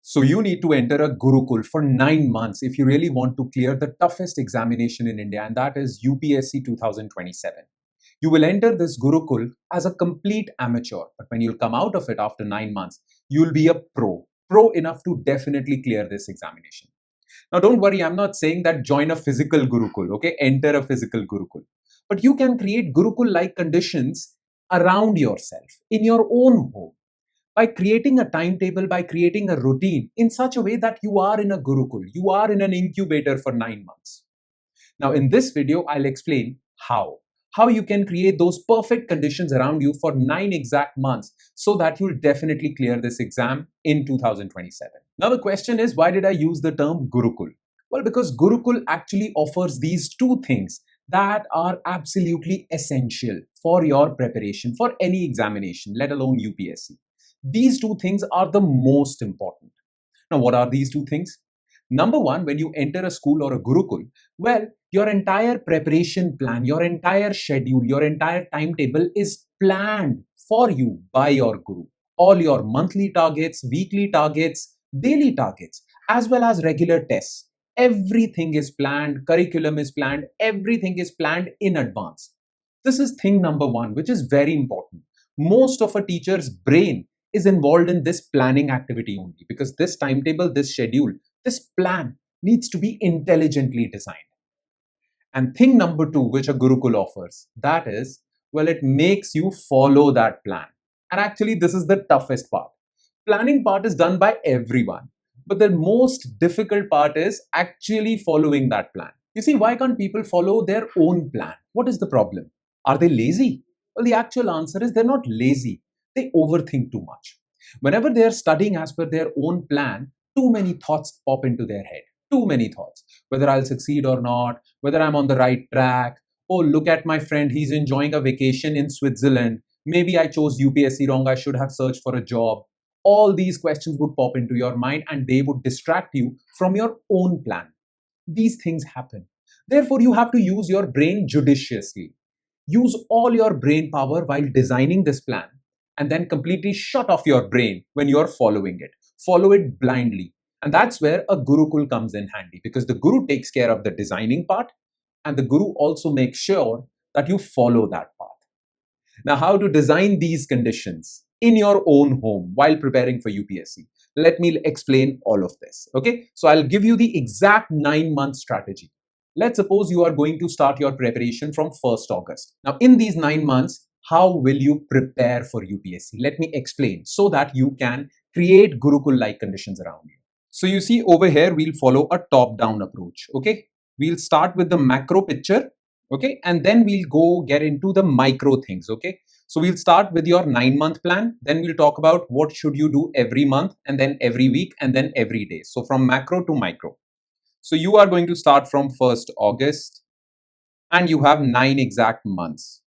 So you need to enter a Gurukul for 9 months if you really want to clear the toughest examination in India, and that is UPSC 2027. You will enter this Gurukul as a complete amateur, but when you'll come out of it after 9 months, you'll be a pro enough to definitely clear this examination. Now, don't worry, I'm not saying that join a physical Gurukul, okay? Enter a physical Gurukul. But you can create Gurukul like conditions around yourself in your own home by creating a timetable, by creating a routine in such a way that you are in a Gurukul, you are in an incubator for 9 months. Now, in this video, I'll explain how you can create those perfect conditions around you for 9 exact months so that you'll definitely clear this exam in 2027. Now, the question is, why did I use the term Gurukul? Well, because Gurukul actually offers these two things that are absolutely essential for your preparation for any examination, let alone UPSC. These two things are the most important. Now, what are these two things? Number one, when you enter a school or a Gurukul, well, your entire preparation plan, your entire schedule, your entire timetable is planned for you by your guru. All your monthly targets, weekly targets, daily targets, as well as regular tests. Everything is planned, curriculum is planned, everything is planned in advance. This is thing number one, which is very important. Most of a teacher's brain is involved in this planning activity only because this timetable, this schedule, this plan needs to be intelligently designed. And thing number two, which a Gurukul offers, that is, well, it makes you follow that plan. And actually, this is the toughest part. Planning part is done by everyone, but the most difficult part is actually following that plan. You see, why can't people follow their own plan? What is the problem? Are they lazy? Well, the actual answer is they're not lazy. They overthink too much. Whenever they are studying as per their own plan, too many thoughts pop into their head. Too many thoughts. Whether I'll succeed or not, whether I'm on the right track. Oh, look at my friend, he's enjoying a vacation in Switzerland. Maybe I chose UPSC wrong, I should have searched for a job. All these questions would pop into your mind and they would distract you from your own plan. These things happen. Therefore, you have to use your brain judiciously. Use all your brain power while designing this plan and then completely shut off your brain when you're following it. Follow it blindly. And that's where a Gurukul comes in handy because the Guru takes care of the designing part and the Guru also makes sure that you follow that path. Now, how to design these conditions in your own home while preparing for UPSC? Let me explain all of this. Okay, so I'll give you the exact 9-month strategy. Let's suppose you are going to start your preparation from 1st August. Now, in these 9 months, how will you prepare for UPSC? Let me explain so that you can create Gurukul-like conditions around you. So you see over here, we'll follow a top-down approach. Okay, we'll start with the macro picture. Okay, and then we'll go get into the micro things. Okay, so we'll start with your 9-month plan. Then we'll talk about what should you do every month and then every week and then every day. So from macro to micro. So you are going to start from 1st August and you have 9 exact months.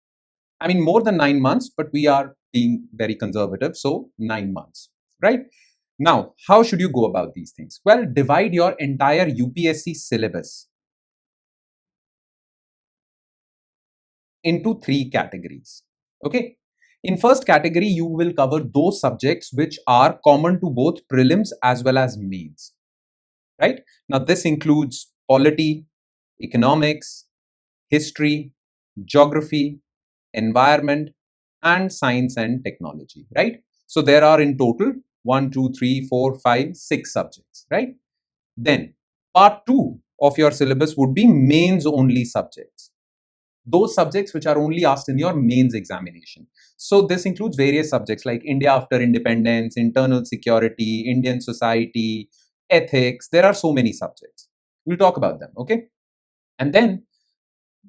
I mean, more than 9 months, but we are being very conservative. So 9 months, right? Now, how should you go about these things? Well, divide your entire UPSC syllabus into 3 categories. Okay. In first category, you will cover those subjects which are common to both prelims as well as mains. Right? Now, this includes polity, economics, history, geography, environment, and science and technology. Right? So there are in total 1, 2, 3, 4, 5, 6 subjects. Right? Then part 2 of your syllabus would be mains only subjects. Those subjects which are only asked in your mains examination. So this includes various subjects like India after independence, internal security, Indian society, ethics. There are so many subjects. We'll talk about them, okay? And then,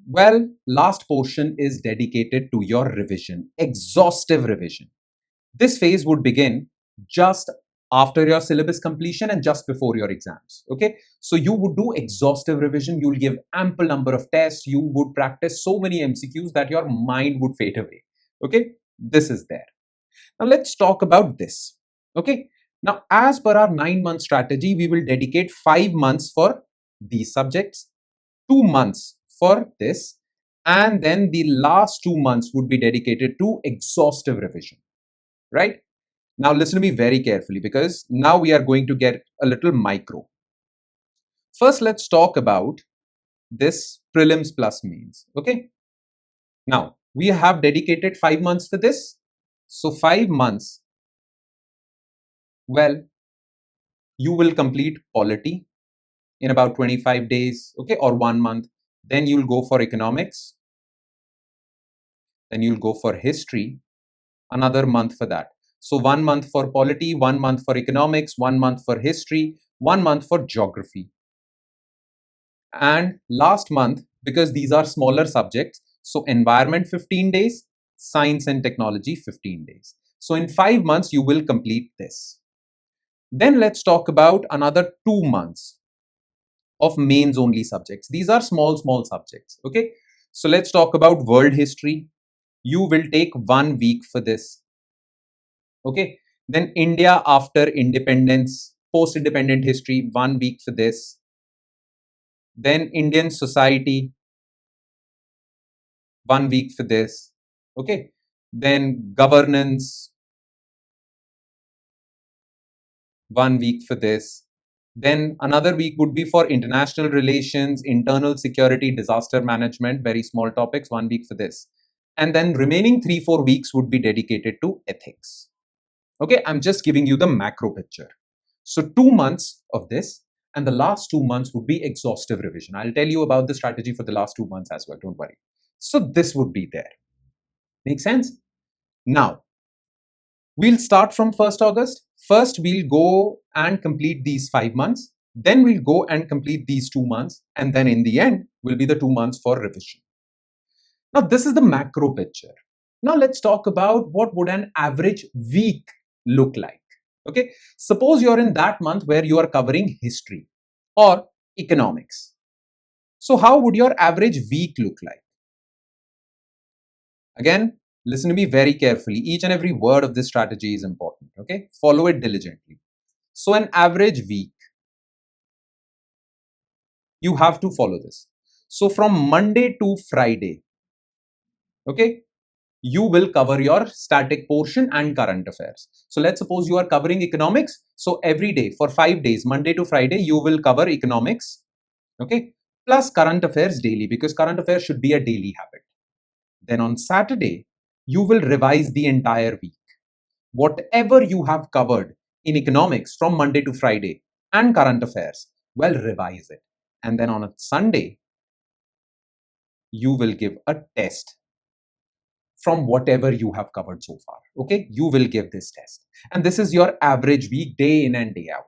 well, last portion is dedicated to your revision, exhaustive revision. This phase would begin just after your syllabus completion and just before your exams. Okay, so you would do exhaustive revision, you'll give ample number of tests, you would practice so many MCQs that your mind would fade away. Okay, this is there. Now let's talk about this. Okay, now as per our 9-month strategy, we will dedicate 5 months for these subjects, 2 months for this, and then the last 2 months would be dedicated to exhaustive revision, right? Now listen to me very carefully because now we are going to get a little micro. First, let's talk about this prelims plus mains. Okay. Now we have dedicated 5 months for this. So 5 months, well, you will complete polity in about 25 days, okay, or 1 month. Then you'll go for economics. Then you'll go for history, another month for that. So 1 month for polity, 1 month for economics, 1 month for history, 1 month for geography. And last month, because these are smaller subjects, so environment 15 days, science and technology 15 days. So in 5 months, you will complete this. Then let's talk about another 2 months of mains only subjects. These are small subjects. Okay. So let's talk about world history. You will take 1 week for this. Okay. Then India after independence, post independent history, 1 week for this. Then Indian society, 1 week for this. Okay. Then governance, 1 week for this. Then another week would be for international relations, internal security, disaster management, very small topics, 1 week for this. And then remaining 3-4 weeks would be dedicated to ethics. Okay, I'm just giving you the macro picture. So 2 months of this, and the last 2 months would be exhaustive revision. I'll tell you about the strategy for the last 2 months as well, don't worry. So this would be there. Make sense? Now, we'll start from 1st August. First, we'll go and complete these 5 months. Then we'll go and complete these 2 months. And then in the end, will be the 2 months for revision. Now, this is the macro picture. Now, let's talk about what would an average week look like. Okay, suppose you're in that month where you are covering history or economics. So, how would your average week look like? Again, listen to me very carefully. Each and every word of this strategy is important. Okay, follow it diligently. So, an average week, you have to follow this. So, from Monday to Friday, okay, you will cover your static portion and current affairs. So let's suppose you are covering economics. So every day for 5 days, Monday to Friday, you will cover economics, okay, plus current affairs daily, because current affairs should be a daily habit. Then on Saturday, you will revise the entire week. Whatever you have covered in economics from Monday to Friday and current affairs, well, revise it. And then on a Sunday, you will give a test from whatever you have covered so far. Okay, you will give this test. And this is your average week, day in and day out.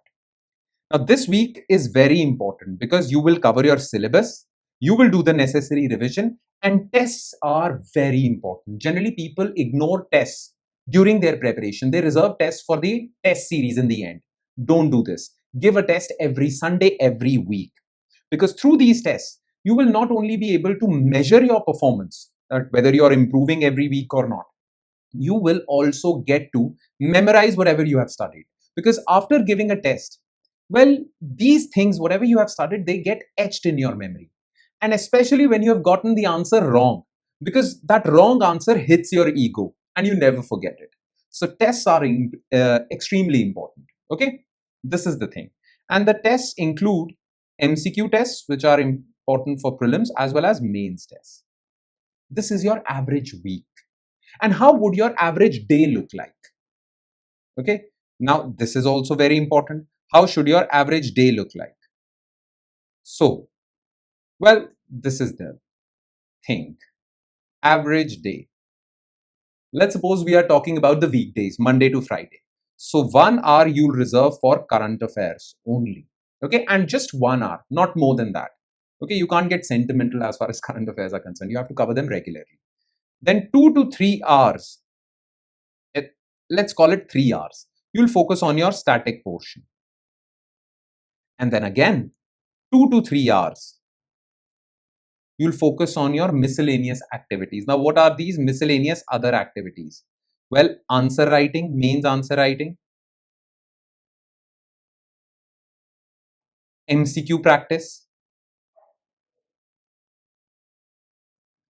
Now, this week is very important because you will cover your syllabus, you will do the necessary revision, and tests are very important. Generally, people ignore tests during their preparation. They reserve tests for the test series in the end. Don't do this. Give a test every Sunday, every week. Because through these tests, you will not only be able to measure your performance, whether you're improving every week or not, you will also get to memorize whatever you have studied. Because after giving a test, well, these things, whatever you have studied, they get etched in your memory. And especially when you have gotten the answer wrong, because that wrong answer hits your ego and you never forget it. So tests are extremely important. Okay, this is the thing. And the tests include MCQ tests, which are important for prelims, as well as mains tests. This is your average week. And how would your average day look like? Okay, now this is also very important. How should your average day look like? So, well, this is the thing. Average day. Let's suppose we are talking about the weekdays, Monday to Friday. So 1 hour you'll reserve for current affairs only. Okay, and just 1 hour, not more than that. Okay, you can't get sentimental as far as current affairs are concerned. You have to cover them regularly. Then 2 to 3 hours, let's call it 3 hours, you'll focus on your static portion. And then again, 2 to 3 hours, you'll focus on your miscellaneous activities. Now, what are these miscellaneous other activities? Well, answer writing, mains answer writing, MCQ practice.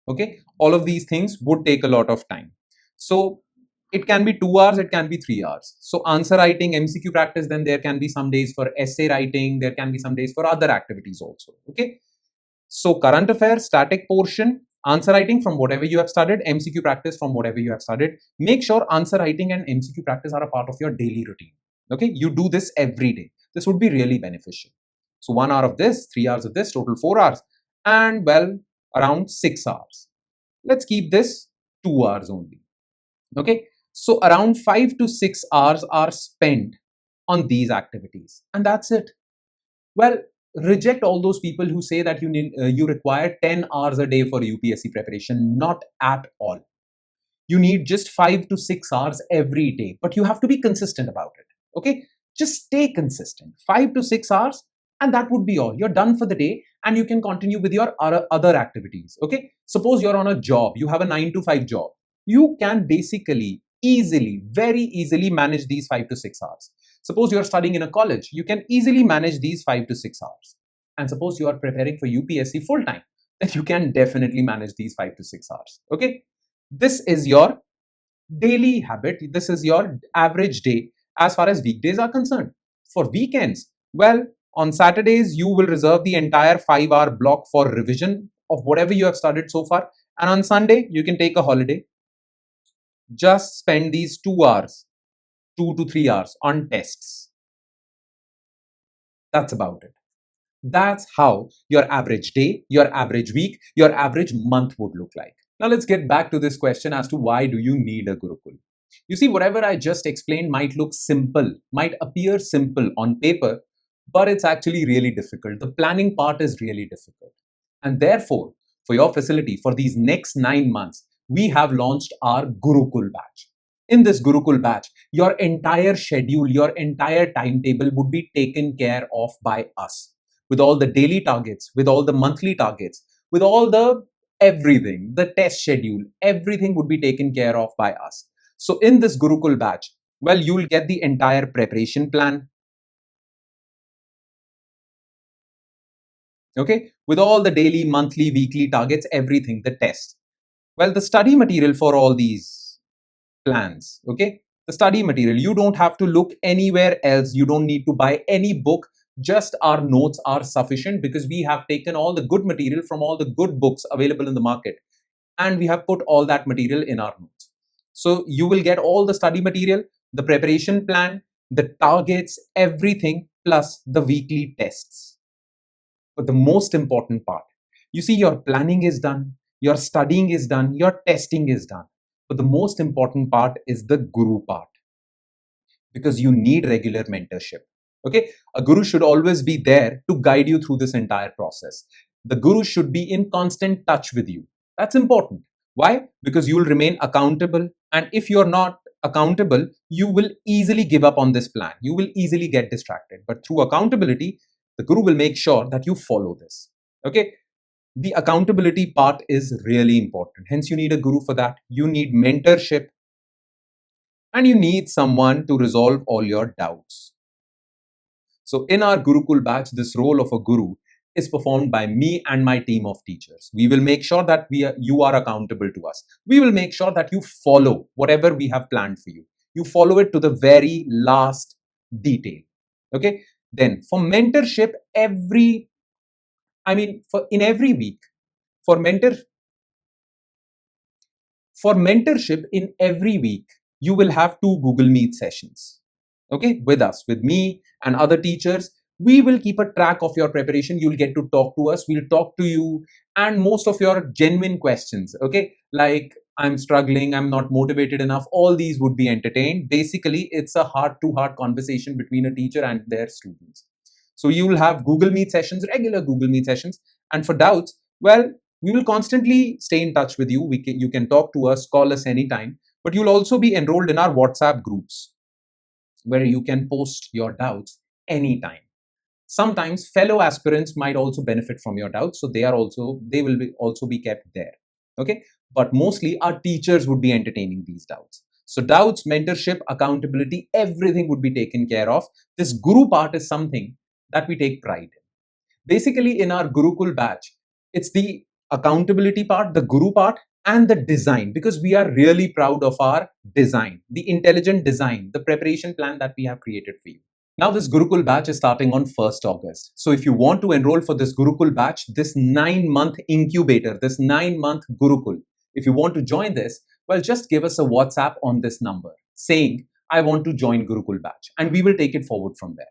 Okay, all of these things would take a lot of time. So It can be 2 hours, it can be 3 hours. So answer writing, MCQ practice, then there can be some days for essay writing, there can be some days for other activities also. Okay. So current affairs, static portion, answer writing from whatever you have studied, MCQ practice from whatever you have studied. Make sure answer writing and MCQ practice are a part of your daily routine. Okay. You do this every day. This would be really beneficial. So 1 hour of this, 3 hours of this, total 4 hours, and well, around 6 hours. Let's keep this 2 hours only. Okay. So around 5 to 6 hours are spent on these activities, and that's it. Well, reject all those people who say that you require 10 hours a day for UPSC preparation. Not at all. You need just 5 to 6 hours every day, but you have to be consistent about it. Okay, just stay consistent. 5 to 6 hours, and that would be all. You're done for the day, and you can continue with your other activities. Okay, suppose you're on a job, you have a 9 to 5 job. You can basically very easily manage these 5 to 6 hours. Suppose you're studying in a college, you can easily manage these 5 to 6 hours. And suppose you are preparing for UPSC full time, then you can definitely manage these 5 to 6 hours. Okay, this is your daily habit. This is your average day as far as weekdays are concerned. For weekends, well, on Saturdays, you will reserve the entire 5 hour block for revision of whatever you have studied so far. And on Sunday, you can take a holiday. Just spend these 2 hours, 2 to 3 hours on tests. That's about it. That's how your average day, your average week, your average month would look like. Now let's get back to this question as to why do you need a Gurukul? You see, whatever I just explained might look simple, might appear simple on paper, but it's actually really difficult. The planning part is really difficult. And therefore, for your facility, for these next 9 months, we have launched our Gurukul Batch. In this Gurukul Batch, your entire schedule, your entire timetable would be taken care of by us. With all the daily targets, with all the monthly targets, with all the everything, the test schedule, everything would be taken care of by us. So in this Gurukul Batch, well, you will get the entire preparation plan. Okay, with all the daily, monthly, weekly targets, everything, the test. Well, the study material for all these plans, okay, the study material, you don't have to look anywhere else. You don't need to buy any book. Just our notes are sufficient because we have taken all the good material from all the good books available in the market and we have put all that material in our notes. So you will get all the study material, the preparation plan, the targets, everything, plus the weekly tests. But the most important part, you see, your planning is done, your studying is done, your testing is done. But the most important part is the guru part, because you need regular mentorship. Okay, a guru should always be there to guide you through this entire process. The guru should be in constant touch with you. That's important. Why? Because you will remain accountable, and if you're not accountable, you will easily give up on this plan. You will easily get distracted. But through accountability, the guru will make sure that you follow this. Okay, the accountability part is really important. Hence, you need a guru for that. You need mentorship, and you need someone to resolve all your doubts. So in our Gurukul batch, this role of a guru is performed by me and my team of teachers. We will make sure that you are accountable to us. We will make sure that you follow whatever we have planned for you. You follow it to the very last detail. Okay. Then for mentorship, in every week, for mentorship in every week, you will have 2 Google Meet sessions. Okay, with us, with me and other teachers. We will keep a track of your preparation. You'll get to talk to us. We'll talk to you and most of your genuine questions. Okay, like I'm struggling, I'm not motivated enough. All these would be entertained. Basically, it's a heart-to-heart conversation between a teacher and their students. So you will have Google Meet sessions, regular Google Meet sessions. And for doubts, well, we will constantly stay in touch with you. You can talk to us, call us anytime. But you'll also be enrolled in our WhatsApp groups, where you can post your doubts anytime. Sometimes fellow aspirants might also benefit from your doubts, so they will also be kept there. Okay, but mostly our teachers would be entertaining these doubts. So doubts, mentorship, accountability, everything would be taken care of. This guru part is something that we take pride in. Basically, in our Gurukul batch, it's the accountability part, the guru part, and the design, because we are really proud of our design, the intelligent design, the preparation plan that we have created for you. Now, this Gurukul batch is starting on 1st August. So if you want to enroll for this Gurukul batch, this 9-month incubator, this 9-month Gurukul, if you want to join this, well, just give us a WhatsApp on this number saying, I want to join Gurukul batch, and we will take it forward from there.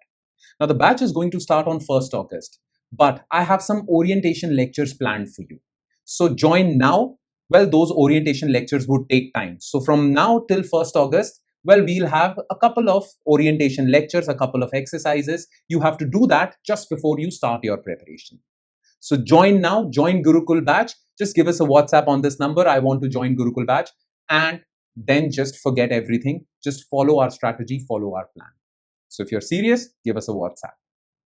Now, the batch is going to start on 1st August, but I have some orientation lectures planned for you. So join now. Well, those orientation lectures would take time. So from now till 1st August, well, we'll have a couple of orientation lectures, a couple of exercises. You have to do that just before you start your preparation. So join now, join Gurukul batch. Just give us a WhatsApp on this number. I want to join Gurukul batch. And then just forget everything. Just follow our strategy, follow our plan. So if you're serious, give us a WhatsApp.